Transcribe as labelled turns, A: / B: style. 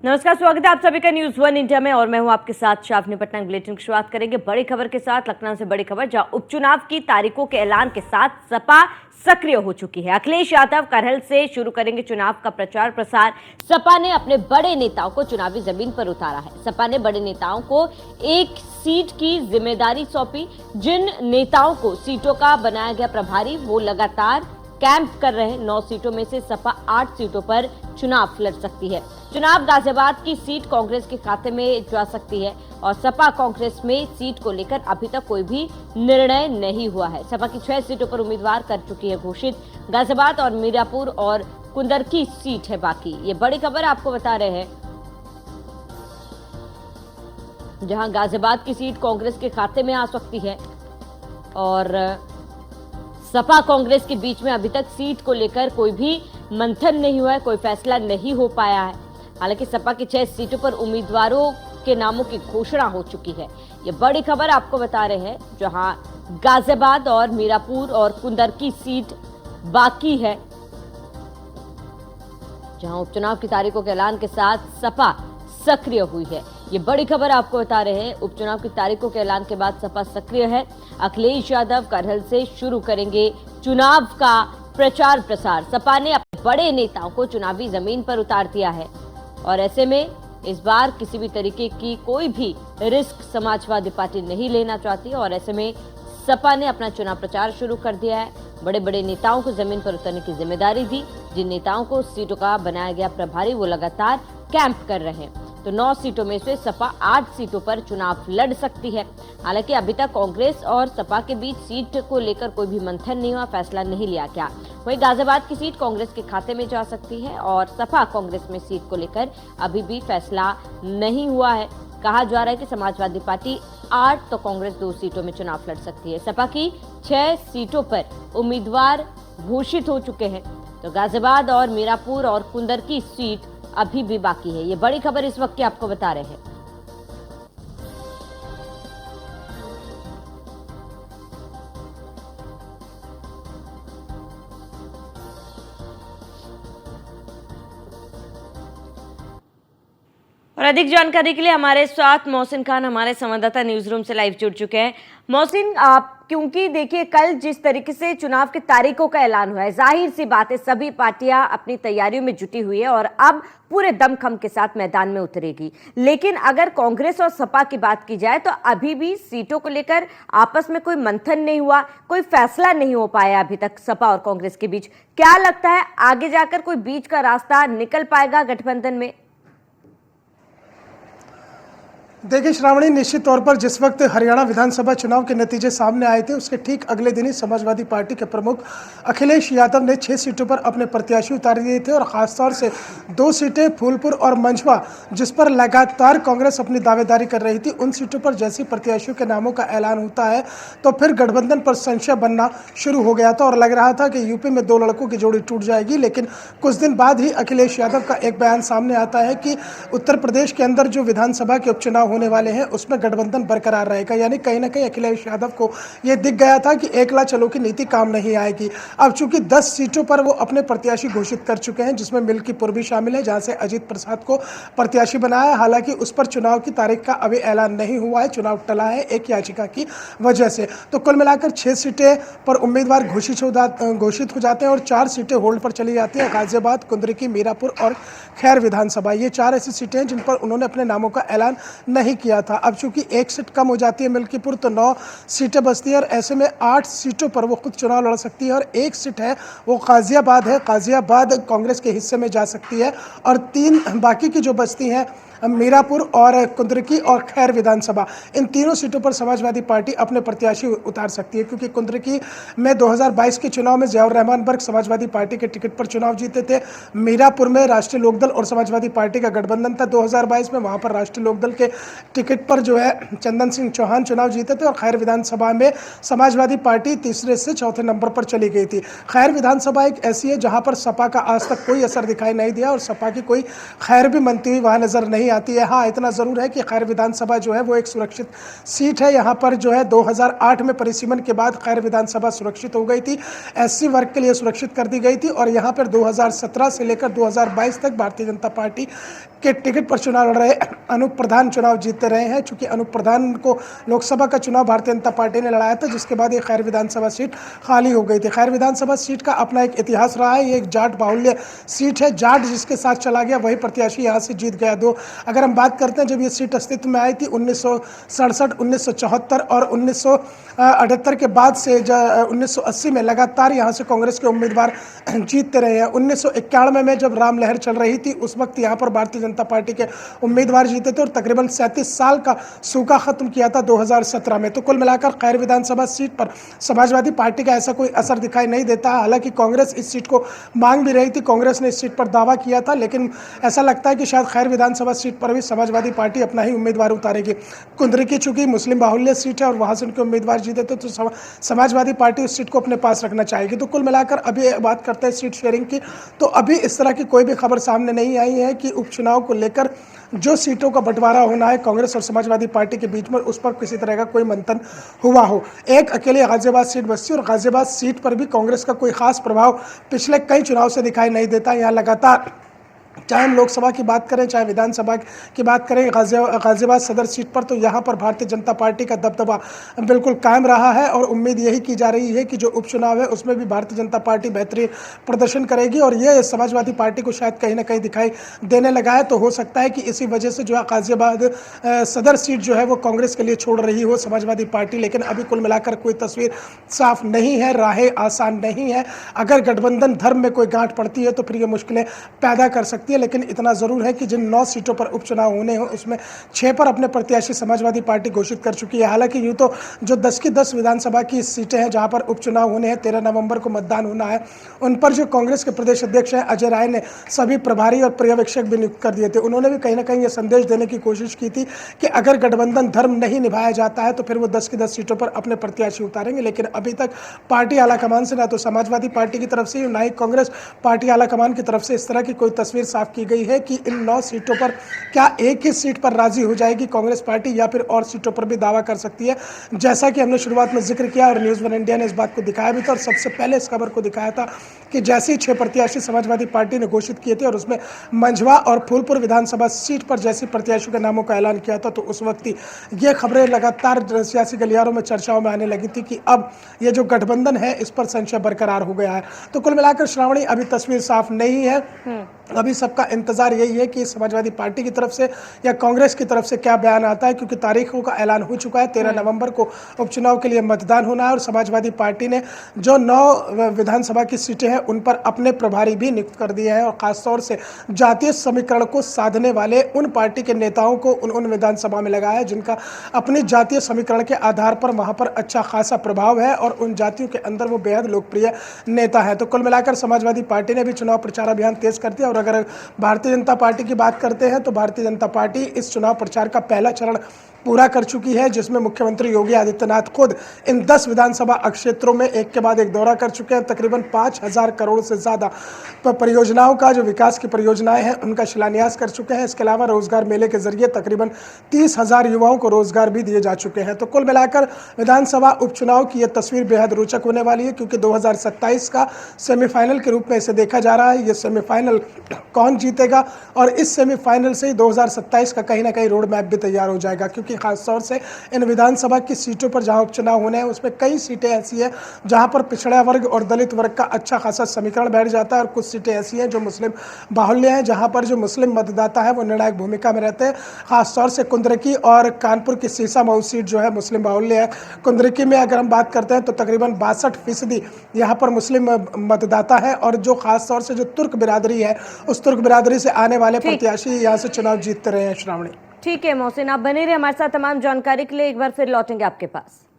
A: नमस्कार, स्वागत है आप सभी का न्यूज वन इंडिया में और मैं हूं आपके साथ शाफनी पटना। बुलेटिन की शुरुआत करेंगे बड़ी खबर के साथ। लखनऊ से बड़ी खबर, जहां उपचुनाव की तारीखों के ऐलान के साथ सपा सक्रिय हो चुकी है। अखिलेश यादव करहल से शुरू करेंगे चुनाव का प्रचार प्रसार। सपा ने अपने बड़े नेताओं को चुनावी जमीन पर उतारा है। सपा ने बड़े नेताओं को एक सीट की जिम्मेदारी सौंपी। जिन नेताओं को सीटों का बनाया गया प्रभारी, वो लगातार कैंप कर रहे हैं। 9 सीटों में से सपा 8 सीटों पर चुनाव लड़ सकती है। चुनाव गाजियाबाद की सीट कांग्रेस के खाते में जा सकती है और सपा कांग्रेस में सीट को लेकर अभी तक कोई भी निर्णय नहीं हुआ है। सपा की 6 सीटों पर उम्मीदवार कर चुकी है घोषित। गाजियाबाद और मीरापुर और कुंदर की सीट है बाकी। ये बड़ी खबर आपको बता रहे हैं, जहां गाजियाबाद की सीट कांग्रेस के खाते में आ सकती है और सपा कांग्रेस के बीच में अभी तक सीट को लेकर कोई भी मंथन नहीं हुआ है, कोई फैसला नहीं हो पाया है। हालांकि सपा की 6 सीटों पर उम्मीदवारों के नामों की घोषणा हो चुकी है। ये बड़ी खबर आपको बता रहे हैं, जहां गाजियाबाद और मीरापुर और कुंदर की सीट बाकी है, जहां उपचुनाव की तारीखों के ऐलान के साथ सपा सक्रिय हुई है। ये बड़ी खबर आपको बता रहे हैं, उपचुनाव की तारीखों के ऐलान के बाद सपा सक्रिय है। अखिलेश यादव करहल से शुरू करेंगे चुनाव का प्रचार प्रसार। सपा ने अपने बड़े नेताओं को चुनावी जमीन पर उतार दिया है और ऐसे में इस बार किसी भी तरीके की कोई भी रिस्क समाजवादी पार्टी नहीं लेना चाहती और ऐसे में सपा ने अपना चुनाव प्रचार शुरू कर दिया है। बड़े बड़े नेताओं को जमीन पर उतरने की जिम्मेदारी दी। जिन नेताओं को सीटों का बनाया गया प्रभारी, वो लगातार कैंप कर रहे हैं। तो 9 सीटों में से सपा 8 सीटों पर चुनाव लड़ सकती है। हालांकि अभी तक कांग्रेस और सपा के बीच सीट को लेकर कोई भी मंथन नहीं हुआ, फैसला नहीं लिया गया। वहीं गाजियाबाद की सीट कांग्रेस के खाते में जा सकती है और सपा कांग्रेस में सीट को लेकर अभी भी फैसला नहीं हुआ है। कहा जा रहा है कि समाजवादी पार्टी 8 तो कांग्रेस 2 सीटों में चुनाव लड़ सकती है। सपा की 6 सीटों पर उम्मीदवार घोषित हो चुके हैं, तो गाजियाबाद और मीरापुर और कुंदर की सीट अभी भी बाकी है। ये बड़ी खबर इस वक्त की आपको बता रहे हैं। और अधिक जानकारी के लिए हमारे साथ मोहसिन खान, हमारे संवाददाता न्यूज रूम से लाइव जुड़ चुके हैं। मोहसिन, आप क्योंकि देखिए कल जिस तरीके से चुनाव की तारीखों का ऐलान हुआ है, जाहिर सी बात है सभी पार्टियां अपनी तैयारियों में जुटी हुई है और अब पूरे दमखम के साथ मैदान में उतरेगी। लेकिन अगर कांग्रेस और सपा की बात की जाए तो अभी भी सीटों को लेकर आपस में कोई मंथन नहीं हुआ, कोई फैसला नहीं हो पाया अभी तक सपा और कांग्रेस के बीच। क्या लगता है आगे जाकर कोई बीच का रास्ता निकल पाएगा गठबंधन में?
B: देखिए श्रावणी, निश्चित तौर पर जिस वक्त हरियाणा विधानसभा चुनाव के नतीजे सामने आए थे, उसके ठीक अगले दिन ही समाजवादी पार्टी के प्रमुख अखिलेश यादव ने 6 सीटों पर अपने प्रत्याशी उतार दिए थे और खासतौर से 2 सीटें फूलपुर और मंझवा, जिस पर लगातार कांग्रेस अपनी दावेदारी कर रही थी, उन सीटों पर जैसे प्रत्याशियों के नामों का ऐलान होता है तो फिर गठबंधन पर संशय बनना शुरू हो गया था और लग रहा था कि यूपी में 2 लड़कों की जोड़ी टूट जाएगी। लेकिन कुछ दिन बाद ही अखिलेश यादव का एक बयान सामने आता है कि उत्तर प्रदेश के अंदर जो विधानसभा के उपचुनाव होने वाले हैं उसमें गठबंधन बरकरार रहेगा। यानी कहीं ना कहीं अखिलेश यादव को यह दिख गया था कि एकला चलो की नीति काम नहीं आएगी। अब चूंकि 10 सीटों पर वो अपने प्रत्याशी घोषित कर चुके हैं, जिसमें मिल्कीपुर भी शामिल है, जहां से अजीत प्रसाद को प्रत्याशी बनाया है। हालांकि उस पर चुनाव की तारीख का अभी ऐलान नहीं हुआ है, चुनाव टला है एक याचिका की वजह से। तो कुल मिलाकर 6 सीटें पर उम्मीदवार घोषित हो जाते हैं और 4 सीटें होल्ड पर चली जाती हैं। गाजियाबाद, कुंदरकी, मीरापुर और खैर विधानसभा, ये 4 ऐसी सीटें हैं जिन पर उन्होंने अपने नामों का ऐलान नहीं किया था। अब चूंकि 1 सीट कम हो जाती है मिल्कीपुर, तो 9 सीटें बचती है और ऐसे में 8 सीटों पर वो खुद चुनाव लड़ सकती है और 1 सीट है वो गाजियाबाद है। गाजियाबाद कांग्रेस के हिस्से में जा सकती है और 3 बाकी की जो बचती हैं मीरापुर और कुंदरकी और खैर विधानसभा, इन तीनों सीटों पर समाजवादी पार्टी अपने प्रत्याशी उतार सकती है। क्योंकि कुंदरकी में 2022 के चुनाव में जियाउर रहमान बर्ग समाजवादी पार्टी के टिकट पर चुनाव जीते थे। मीरापुर में राष्ट्रीय लोकदल और समाजवादी पार्टी का गठबंधन था 2022 में, वहां पर राष्ट्रीय लोकदल के टिकट पर जो है चंदन सिंह चौहान चुनाव जीते थे और खैर विधानसभा में समाजवादी पार्टी तीसरे से चौथे नंबर पर चली गई थी। खैर विधानसभा एक ऐसी है जहां पर सपा का आज तक कोई असर दिखाई नहीं दिया और सपा की कोई खैर भी बनती हुई वहां नजर नहीं आती है। हाँ, इतना जरूर है कि खैर विधानसभा जो है वो एक सुरक्षित सीट है। यहाँ पर जो है 2008 में परिसीमन के बाद खैर विधानसभा सुरक्षित हो गई थी, एससी वर्ग के लिए सुरक्षित कर दी गई थी और यहाँ पर 2017 से लेकर 2022 तक भारतीय जनता पार्टी के टिकट पर चुनाव लड़ रहे अनूप प्रधान चुनाव जीतते रहे हैं। चूंकि अनूप प्रधान को लोकसभा का चुनाव भारतीय जनता पार्टी ने लड़ाया था, जिसके बाद ये खैर विधानसभा सीट खाली हो गई थी। खैर विधानसभा सीट का अपना एक इतिहास रहा है। ये एक जाट बाहुल्य सीट है। जाट जिसके साथ चला गया वही प्रत्याशी यहाँ से जीत गया। अगर हम बात करते हैं जब ये सीट अस्तित्व में आई थी 1967, 1974 और 1978 के बाद से 1980 में लगातार यहाँ से कांग्रेस के उम्मीदवार जीतते रहे हैं। 1991 में जब राम लहर चल रही थी उस वक्त यहाँ पर भारतीय जनता पार्टी के उम्मीदवार जीते थे और तकरीबन 37 साल का सूखा खत्म किया था 2017 में। तो कुल मिलाकर खैर विधानसभा सीट पर समाजवादी पार्टी का ऐसा कोई असर दिखाई नहीं देता। हालांकि कांग्रेस इस सीट को मांग भी रही थी, कांग्रेस ने इस सीट पर दावा किया था, लेकिन ऐसा लगता है कि शायद खैर विधानसभा सीट पर भी समाजवादी पार्टी अपना ही उम्मीदवार उतारेगी। कुंदरिकी चूंकि मुस्लिम बाहुल्य सीट है और वहां से उनके उम्मीदवार जीते थे तो समाजवादी पार्टी उस सीट को अपने पास रखना चाहेगी। तो कुल मिलाकर अभी बात करते हैं सीट शेयरिंग की, तो अभी इस तरह की कोई भी खबर सामने नहीं आई है कि उपचुनाव को लेकर जो सीटों का बंटवारा होना है कांग्रेस और समाजवादी पार्टी के बीच में उस पर किसी तरह का कोई मंथन हुआ हो। एक अकेले गाजियाबाद सीट बचती और गाजियाबाद सीट पर भी कांग्रेस का कोई खास प्रभाव पिछले कई चुनाव से दिखाई नहीं देता। यहाँ लगातार चाहे हम लोकसभा की बात करें चाहे विधानसभा की बात करें, गाजियाबाद सदर सीट पर तो यहाँ पर भारतीय जनता पार्टी का दबदबा बिल्कुल कायम रहा है और उम्मीद यही की जा रही है कि जो उपचुनाव है उसमें भी भारतीय जनता पार्टी बेहतरीन प्रदर्शन करेगी और ये समाजवादी पार्टी को शायद कहीं ना कहीं दिखाई देने लगा है। तो हो सकता है कि इसी वजह से जो है गाजियाबाद सदर सीट जो है वो कांग्रेस के लिए छोड़ रही हो समाजवादी पार्टी, लेकिन अभी कुल मिलाकर कोई तस्वीर साफ नहीं है, राहें आसान नहीं है। अगर गठबंधन धर्म में कोई गांठ पड़ती है तो फिर ये मुश्किलें पैदा कर सकती है, लेकिन इतना जरूर है कि जिन 9 सीटों पर उपचुनाव होने हैं उसमें 6 पर अपने प्रत्याशी समाजवादी पार्टी घोषित कर चुकी है। हालांकि यूं तो जो 10 की 10 विधानसभा की सीटें हैं जहां पर उपचुनाव होने हैं, 13 नवंबर को मतदान होना है, उन पर जो कांग्रेस के प्रदेश अध्यक्ष हैं अजय राय ने सभी प्रभारी और पर्यवेक्षक भी नियुक्त कर दिए थे। उन्होंने भी कहीं ना कहीं ये संदेश देने की कोशिश की थी कि अगर गठबंधन धर्म नहीं निभाया जाता है तो फिर वो 10 की 10 सीटों पर अपने प्रत्याशी उतारेंगे। लेकिन अभी तक पार्टी आलाकमान से ना तो समाजवादी पार्टी की तरफ से ना ही कांग्रेस पार्टी आलाकमान की तरफ से इस तरह की कोई तस्वीर साफ की गई है कि इन 9 सीटों पर क्या एक ही सीट पर राजी हो जाएगी कांग्रेस पार्टी या फिर और सीटों पर भी दावा कर सकती है। जैसा कि हमने शुरुआत में जिक्र किया और न्यूज़ 1 इंडिया ने इस बात को दिखाया भी था और सबसे पहले इस खबर को दिखाया था कि जैसे ही 6 प्रत्याशी समाजवादी पार्टी ने घोषित किए थे और उसमें मंझवा और फूलपुर विधानसभा सीट पर जैसे प्रत्याशियों के नामों का ऐलान किया था तो उस वक्त ही ये खबरें लगातार सियासी गलियारों में चर्चाओं में आने लगी थी कि अब ये जो गठबंधन है इस पर संशय बरकरार हो गया है। तो कुल मिलाकर श्रावणी अभी तस्वीर साफ नहीं है। अभी सबका इंतजार यही है कि समाजवादी पार्टी की तरफ से या कांग्रेस की तरफ से क्या बयान आता है, क्योंकि तारीखों का ऐलान हो चुका है। 13 नवंबर को उपचुनाव के लिए मतदान होना है और समाजवादी पार्टी ने जो 9 विधानसभा की सीटें हैं उन पर अपने प्रभारी भी नियुक्त कर दिए हैं और खासतौर से जातीय समीकरण को साधने वाले उन पार्टी के नेताओं को उन विधानसभा में लगाया है जिनका अपनी जातीय समीकरण के आधार पर वहां पर अच्छा खासा प्रभाव है और उन जातियों के अंदर वो बेहद लोकप्रिय नेता है। तो कुल मिलाकर समाजवादी पार्टी ने भी चुनाव प्रचार अभियान तेज कर दिया और अगर भारतीय जनता पार्टी की बात करते हैं तो भारतीय जनता पार्टी इस चुनाव प्रचार का पहला चरण पूरा कर चुकी है, जिसमें मुख्यमंत्री योगी आदित्यनाथ खुद इन 10 विधानसभा क्षेत्रों में एक के बाद एक दौरा कर चुके हैं। तकरीबन 5,000 करोड़ से ज़्यादा परियोजनाओं का जो विकास की परियोजनाएं हैं उनका शिलान्यास कर चुके हैं। इसके अलावा रोजगार मेले के जरिए तकरीबन 30,000 युवाओं को रोजगार भी दिए जा चुके हैं। तो कुल मिलाकर विधानसभा उपचुनाव की यह तस्वीर बेहद रोचक होने वाली है, क्योंकि 2027 का सेमीफाइनल के रूप में इसे देखा जा रहा है। ये सेमीफाइनल कौन जीतेगा और इस सेमीफाइनल से ही 2027 का कहीं ना कहीं रोड मैप भी तैयार हो जाएगा, क्योंकि खासतौर से इन विधानसभा की सीटों पर जहां उपचुनाव होने हैं उसमें कई सीटें ऐसी हैं जहां पर पिछड़ा वर्ग और दलित वर्ग का अच्छा खासा समीकरण बैठ जाता है और कुछ सीटें ऐसी हैं जो मुस्लिम बाहुल्य हैं, जहां पर जो मुस्लिम मतदाता है वो निर्णायक भूमिका में रहते हैं। खासतौर से कुंदरकी और कानपुर की सीसामऊ सीट जो है मुस्लिम बाहुल्य है। कुंदरकी में अगर हम बात करते हैं तो तकरीबन 62% यहाँ पर मुस्लिम मतदाता है और जो खासतौर से जो तुर्क बिरादरी है उस तुर्क बिरादरी से आने वाले प्रत्याशी यहाँ से चुनाव जीतते रहे हैं। श्रावणी
A: ठीक है मोहसिन, आप बने रहे हमारे साथ। तमाम जानकारी के लिए एक बार फिर लौटेंगे आपके पास।